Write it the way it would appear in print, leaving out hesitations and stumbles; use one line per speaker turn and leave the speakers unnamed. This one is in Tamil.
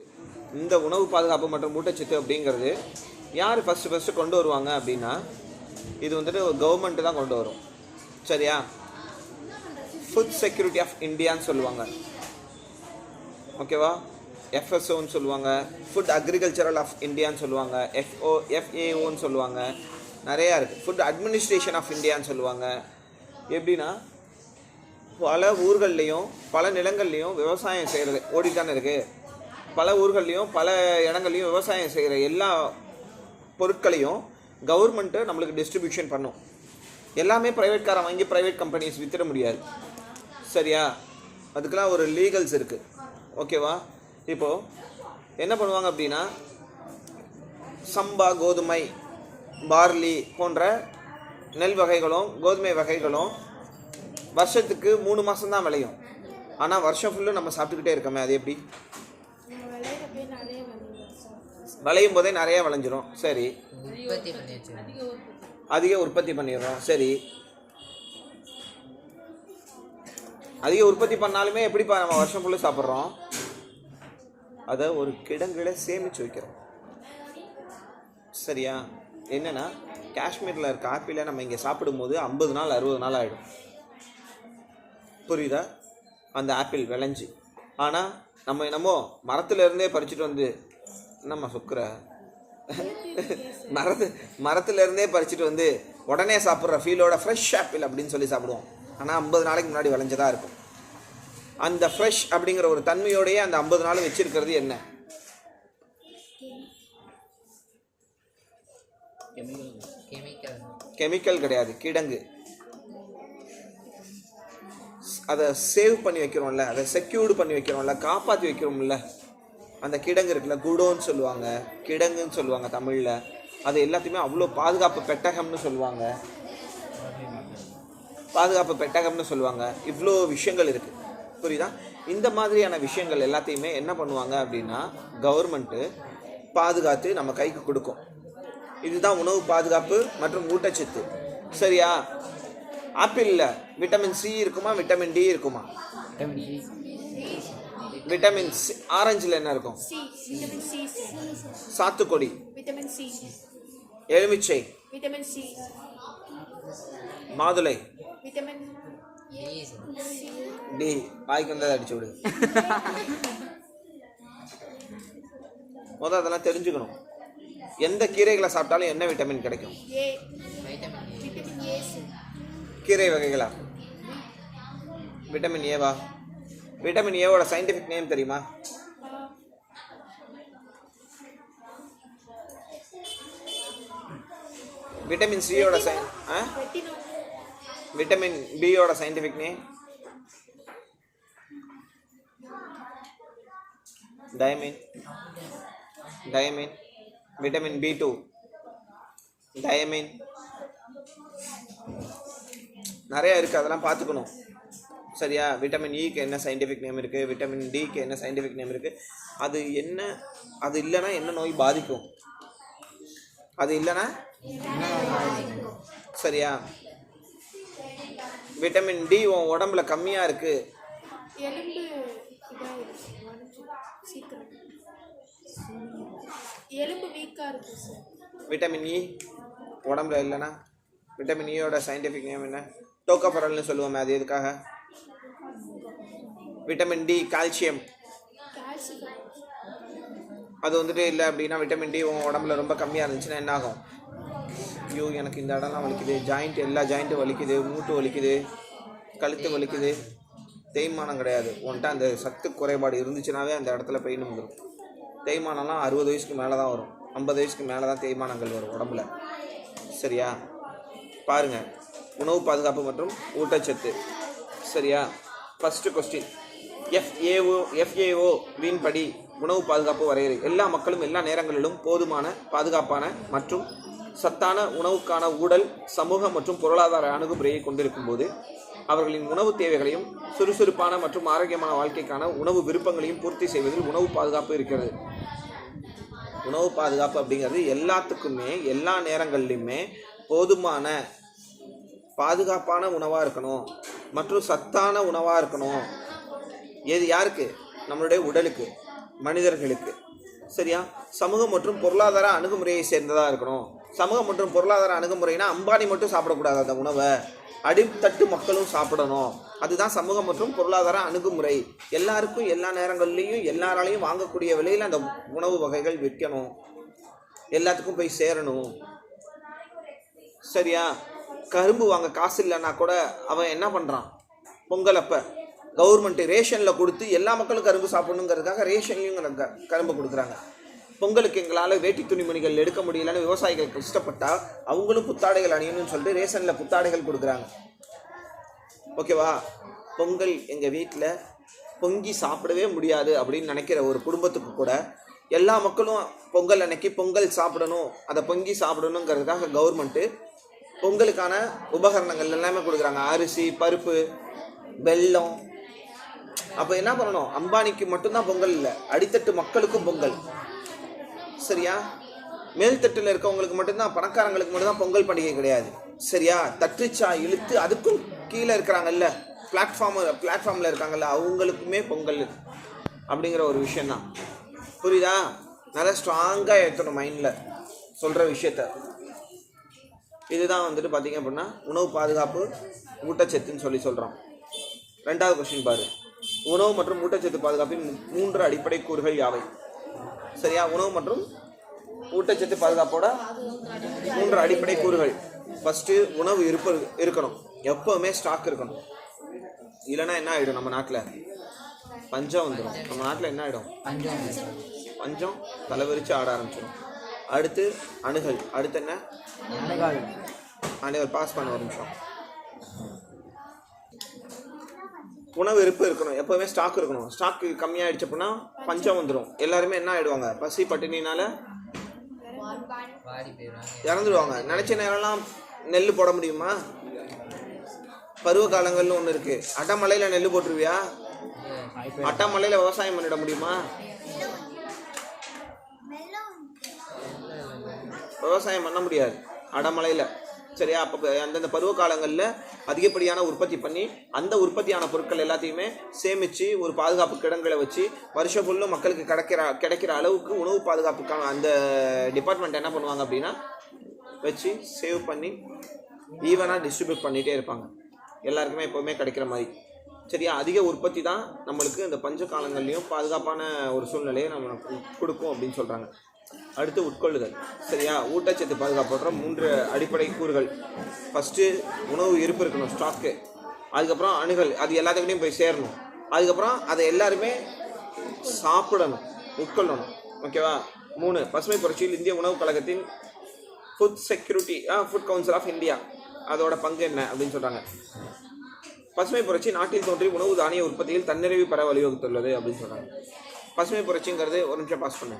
இந்த உணவு பாதுகாப்பு மற்றும் ஊட்டச்சத்து அப்படிங்கிறது யார் ஃபஸ்ட்டு கொண்டு வருவாங்க அப்படின்னா, இது வந்துட்டு ஒரு கவர்மெண்ட்டு தான் கொண்டு வரும். சரியா? ஃபுட் செக்யூரிட்டி ஆஃப் இந்தியான்னு சொல்லுவாங்க. ஓகேவா? எஃப்எஸ்ஓன்னு சொல்லுவாங்க, ஃபுட் அக்ரிகல்ச்சரல் ஆஃப் இந்தியான்னு சொல்லுவாங்க, எஃப்ஏஓன்னு சொல்லுவாங்க, நிறையா இருக்குது. ஃபுட் அட்மினிஸ்ட்ரேஷன் ஆஃப் இந்தியான்னு சொல்லுவாங்க. எப்படின்னா, பல ஊர்கள்லேயும் பல நிலங்கள்லேயும் விவசாயம் செய்கிறது ஓடித்தானே இருக்குது. பல ஊர்கள்லேயும் பல இடங்கள்லையும் விவசாயம் செய்கிற எல்லா பொருட்களையும் கவர்மெண்ட்டு நம்மளுக்கு டிஸ்ட்ரிபியூஷன் பண்ணும். எல்லாமே ப்ரைவேட்காரன் வாங்கி ப்ரைவேட் கம்பெனிஸ் விற்றுட முடியாது. சரியா? அதுக்கெலாம் ஒரு லீகல்ஸ் இருக்குது. ஓகேவா? இப்போது என்ன பண்ணுவாங்க அப்படின்னா, சம்பா, கோதுமை, பார்லி போன்ற நெல் வகைகளும் கோதுமை வகைகளும் வருஷத்துக்கு 3 மாதம்தான் விளையும். ஆனால் வருஷம் ஃபுல்லும் நம்ம சாப்பிட்டுக்கிட்டே இருக்கோமே, அது எப்படி? விளையும் போதே நிறைய விளைஞ்சிரும். சரி, அதிக உற்பத்தி பண்ணிடுறோம். சரி, அதிக உற்பத்தி பண்ணாலுமே எப்படிப்பா நம்ம வருஷம் ஃபுல்லு சாப்பிட்றோம்? அதை ஒரு கிடங்குல சேமித்து வைக்கிறோம். சரியா? என்னென்னா, காஷ்மீரில் இருக்க ஆப்பிளை நம்ம இங்கே சாப்பிடும்போது 50 நாள் 60 நாள் ஆகிடும். புரியுதா? அந்த ஆப்பிள் விளைஞ்சி. ஆனால் நம்ம என்னமோ மரத்துலேருந்தே பறிச்சுட்டு வந்து, நம்ம சுக்குற மரத்துலேருந்தே பறிச்சுட்டு வந்து உடனே சாப்பிட்ற ஃபீலோட ஃப்ரெஷ் ஆப்பிள் அப்படின்னு சொல்லி சாப்பிடுவோம். ஆனால் 50 நாளைக்கு முன்னாடி விளைஞ்சதாக இருக்கும். அந்த ஃப்ரெஷ் அப்படிங்கிற ஒரு தன்மையோடையே அந்த 50 நாள் வச்சிருக்கிறது என்ன? கெமிக்கல் கிடையாது, கிடங்கு. அதை சேவ் பண்ணி வைக்கிறோம்ல, அதை செக்யூர்டு பண்ணி வைக்கிறோம்ல, காப்பாற்றி வைக்கிறோம்ல, அந்த கிடங்கு இருக்குல்ல, குடோன்னு சொல்லுவாங்க, கிடங்குன்னு சொல்லுவாங்க தமிழில். அது எல்லாத்தையுமே அவ்வளோ பாதுகாப்பு பெட்டகம்னு சொல்லுவாங்க, பாதுகாப்பு பெட்டகம்னு சொல்லுவாங்க. இவ்வளோ விஷயங்கள் இருக்குது. புரியுதா? இந்த மாதிரியான விஷயங்கள் எல்லாத்தையுமே என்ன பண்ணுவாங்க அப்படின்னா, கவர்மெண்ட்டு பாதுகாத்து நம்ம கைக்கு கொடுக்கும். இதுதான் உணவு பாதுகாப்பு மற்றும் ஊட்டச்சத்து. சரியா? ஆப்பிளில் விட்டமின் சி இருக்குமா, விட்டமின் டி இருக்குமா? Vitamin C. ஆரஞ்சில் என்ன இருக்கும்? சாத்துக்குடி, எலுமிச்சை, மாதுளை, டி. வாய்க்கு வந்ததை அடிச்சு விடு. முதல் அதெல்லாம் தெரிஞ்சுக்கணும். எந்த கீரைகளை சாப்பிட்டாலும் என்ன விட்டமின் கிடைக்கும்? கீரை வகைகளா? விட்டமின் ஏவா? விட்டமின் ஏவோட சயின்டிஃபிக் நேம் தெரியுமா? விட்டமின் சியோட விட்டமின் பியோட scientific name? Diamine. Vitamin B2 diamine. நிறையா இருக்குது, அதெல்லாம் பார்த்துக்கணும். சரியா? விட்டமின் இக்கு என்ன சயின்டிஃபிக் நேம் இருக்குது, விட்டமின் டிக்கு என்ன சயின்டிஃபிக் நேம் இருக்குது, அது என்ன, அது இல்லைன்னா என்ன நோய் பாதிக்கும், அது இல்லைன்னா. சரியா? விட்டமின் டி உன் உடம்புல கம்மியாக இருக்குது, விட்டமின் இ உடம்புல இல்லைன்னா. விட்டமின் இயோட சயின்டிஃபிக் நேம் என்ன? டோக்கோஃபெரால்னு சொல்லுவோமே, அது எதுக்காக? Vitamin D calcium. அது வந்துட்டு இல்லை அப்படின்னா, விட்டமின் டி உங்கள் உடம்புல ரொம்ப கம்மியாக இருந்துச்சுன்னா என்ன ஆகும்? ஐயோ, எனக்கு இந்த இடம்லாம் வலிக்குது, ஜாயிண்ட், எல்லா ஜாயிண்ட்டும் வலிக்குது, மூட்டு வலிக்குது, கழுத்து வலிக்குது. தேய்மானம் கிடையாது, உன்ட்ட அந்த சத்து குறைபாடு இருந்துச்சுனாவே அந்த இடத்துல பெயின் வந்துடும். தேய்மானம்லாம் 60 வயசுக்கு மேலே தான் வரும், 50 வயசுக்கு மேலே தான் தேய்மானங்கள் வரும் உடம்புல. சரியா? பாருங்கள், உணவு பாதுகாப்பு மற்றும் ஊட்டச்சத்து. சரியா? ஃபஸ்ட்டு கொஸ்டின், எஃப்ஏஓ வின்படி உணவு பாதுகாப்பு வரையறை. எல்லா மக்களும் எல்லா நேரங்களிலும் போதுமான, பாதுகாப்பான மற்றும் சத்தான உணவுக்கான ஊழல், சமூக மற்றும் பொருளாதார அணுகுமுறையை கொண்டிருக்கும் போது அவர்களின் உணவு தேவைகளையும் சுறுசுறுப்பான மற்றும் ஆரோக்கியமான வாழ்க்கைக்கான உணவு விருப்பங்களையும் பூர்த்தி செய்வதில் உணவு பாதுகாப்பு இருக்கிறது. உணவு பாதுகாப்பு அப்படிங்கிறது எல்லாத்துக்குமே எல்லா நேரங்கள்லையுமே போதுமான பாதுகாப்பான உணவாக இருக்கணும் மற்றும் சத்தான உணவாக இருக்கணும். எது யாருக்கு? நம்மளுடைய உடலுக்கு. மனிதர்களுக்கு. சரியா? சமூகம் மற்றும் பொருளாதார அணுகுமுறையை சேர்ந்ததாக இருக்கணும். சமூகம் மற்றும் பொருளாதார அணுகுமுறைனா அம்பானி மட்டும் சாப்பிடக்கூடாது அந்த உணவை, அடித்தட்டு மக்களும் சாப்பிடணும். அதுதான் சமூகம் மற்றும் பொருளாதார அணுகுமுறை. எல்லாருக்கும் எல்லா நேரங்கள்லையும் எல்லாராலையும் வாங்கக்கூடிய விலையில் அந்த உணவு வகைகள் விற்கணும், எல்லாத்துக்கும் போய் சேரணும். சரியா? கரும்பு வாங்க காசு இல்லைன்னா கூட அவன் என்ன பண்ணுறான், பொங்கல் அப்போ கவர்மெண்ட்டு ரேஷனில் கொடுத்து எல்லா மக்களும் கரும்பு சாப்பிடணுங்கிறதுக்காக ரேஷன்லையும் கரும்பு கொடுக்குறாங்க. பொங்கலுக்கு எங்களால் வேட்டி துணிமணிகள் எடுக்க முடியலன்னு விவசாயிகள் கஷ்டப்பட்டால் அவங்களும் புத்தாடைகள் அணியணும்னு சொல்லிட்டு ரேஷனில் புத்தாடைகள் கொடுக்குறாங்க. ஓகேவா? பொங்கல் எங்கள் வீட்டில் பொங்கி சாப்பிடவே முடியாது அப்படின்னு நினைக்கிற ஒரு குடும்பத்துக்கு கூட எல்லா மக்களும் பொங்கல் அன்னைக்கு பொங்கல் சாப்பிடணும், அதை பொங்கி சாப்பிடணுங்கிறதுக்காக கவர்மெண்ட்டு பொங்கலுக்கான உபகரணங்கள் எல்லாமே கொடுக்குறாங்க. அரிசி, பருப்பு, வெல்லம். அப்போ என்ன பண்ணணும், அம்பானிக்கு மட்டும்தான் பொங்கல் இல்லை, அடித்தட்டு மக்களுக்கும் பொங்கல். சரியா? மேல்தட்டில் இருக்கவங்களுக்கு மட்டும்தான், பணக்காரங்களுக்கு மட்டும்தான் பொங்கல் பண்டிகை கிடையாது. சரியா? தட்டுச்சா இழுத்து அதுக்கும் கீழே இருக்கிறாங்கல்ல, பிளாட்ஃபார்மில் இருக்காங்கல்ல, அவங்களுக்குமே பொங்கல் அப்படிங்கிற ஒரு விஷயந்தான். புரியுதா? நல்லா ஸ்ட்ராங்காக ஏற்றணும் மைண்டில் சொல்கிற விஷயத்த. இதுதான் வந்துட்டு பார்த்திங்க அப்படின்னா உணவு பாதுகாப்பு, ஊட்டச்சத்துன்னு சொல்கிறோம். ரெண்டாவது கொஸ்டின் பாரு. உணவு மற்றும் ஊட்டச்சத்து பாதுகாப்பின் 3 அடிப்படை கூறுகள் யாவை? சரியா? உணவு மற்றும் ஊட்டச்சத்து பாதுகாப்போட 3 அடிப்படை கூறுகள். ஃபஸ்ட்டு உணவு இருக்கணும், எப்போவுமே ஸ்டாக் இருக்கணும். இல்லைன்னா என்ன ஆகிடும், நம்ம நாட்டில் பஞ்சம் வந்துடும். நம்ம நாட்டில் என்ன ஆகிடும், பஞ்சம் தலைவரிச்சு ஆட ஆரம்பிச்சிடும். அடுத்து அணுகல். அடுத்து என்ன, அணுகல். பாஸ் பண்ண ஒரு நிமிஷம். உணவு இருக்கணும், எப்போவுமே ஸ்டாக் இருக்கணும். ஸ்டாக் கம்மியாகிடுச்சு அப்படின்னா பஞ்சம் வந்துடும். எல்லாருமே என்ன ஆகிடுவாங்க, பசி பட்டினினால இறந்துடுவாங்க. நினச்ச நேரம்லாம் நெல் போட முடியுமா? பருவ காலங்கள்னு ஒன்று இருக்குது. அட்டமலையில் நெல் போட்டுருவியா? அட்டமலையில் விவசாயம் பண்ணிட முடியுமா? விவசாயம் பண்ண முடியாது அடமலையில். சரியா? அப்போ அந்தந்த பருவ காலங்களில் அதிகப்படியான உற்பத்தி பண்ணி அந்த உற்பத்தியான பொருட்கள் எல்லாத்தையுமே சேமித்து ஒரு பாதுகாப்பு கிடங்களை வச்சு வருஷம் ஃபுல்லும் மக்களுக்கு கிடைக்கிற அளவுக்கு உணவு பாதுகாப்புக்கான அந்த டிபார்ட்மெண்ட் என்ன பண்ணுவாங்க அப்படின்னா வச்சு சேவ் பண்ணி ஈவனாக டிஸ்ட்ரிபியூட் பண்ணிகிட்டே இருப்பாங்க, எல்லாருக்குமே எப்போவுமே கிடைக்கிற மாதிரி. சரியா? அதிக உற்பத்தி தான் நம்மளுக்கு இந்த பஞ்ச காலங்கள்லேயும் பாதுகாப்பான ஒரு சூழ்நிலையை நம்மளுக்கு கொடுக்கும் அப்படின்னு சொல்கிறாங்க. அடுத்து உட்கொள்ளுதல். சரியா? ஊட்டச்சத்து பாதுகாப்புற 3 அடிப்படை கூறுகள். ஃபஸ்ட்டு உணவு இருக்கணும், ஸ்டாக்கு. அதுக்கப்புறம் அணுகல், அது எல்லாத்துக்கிட்டையும் போய் சேரணும். அதுக்கப்புறம் அதை எல்லாருமே சாப்பிடணும், உட்கொள்ளணும். ஓகேவா? 3 பசுமை புரட்சியில் இந்திய உணவு கழகத்தின் ஃபுட் கவுன்சில் ஆஃப் இந்தியா அதோட பங்கு என்ன அப்படின்னு சொல்கிறாங்க. பசுமை புரட்சி நாட்டில் தோன்றி உணவு தானிய உற்பத்தியில் தன்னிறைவு பெற வழிவகுத்துள்ளது அப்படின்னு சொல்கிறாங்க. பசுமை புரட்சிங்கிறது ஒரு நிமிஷம் பாஸ் பண்ணு.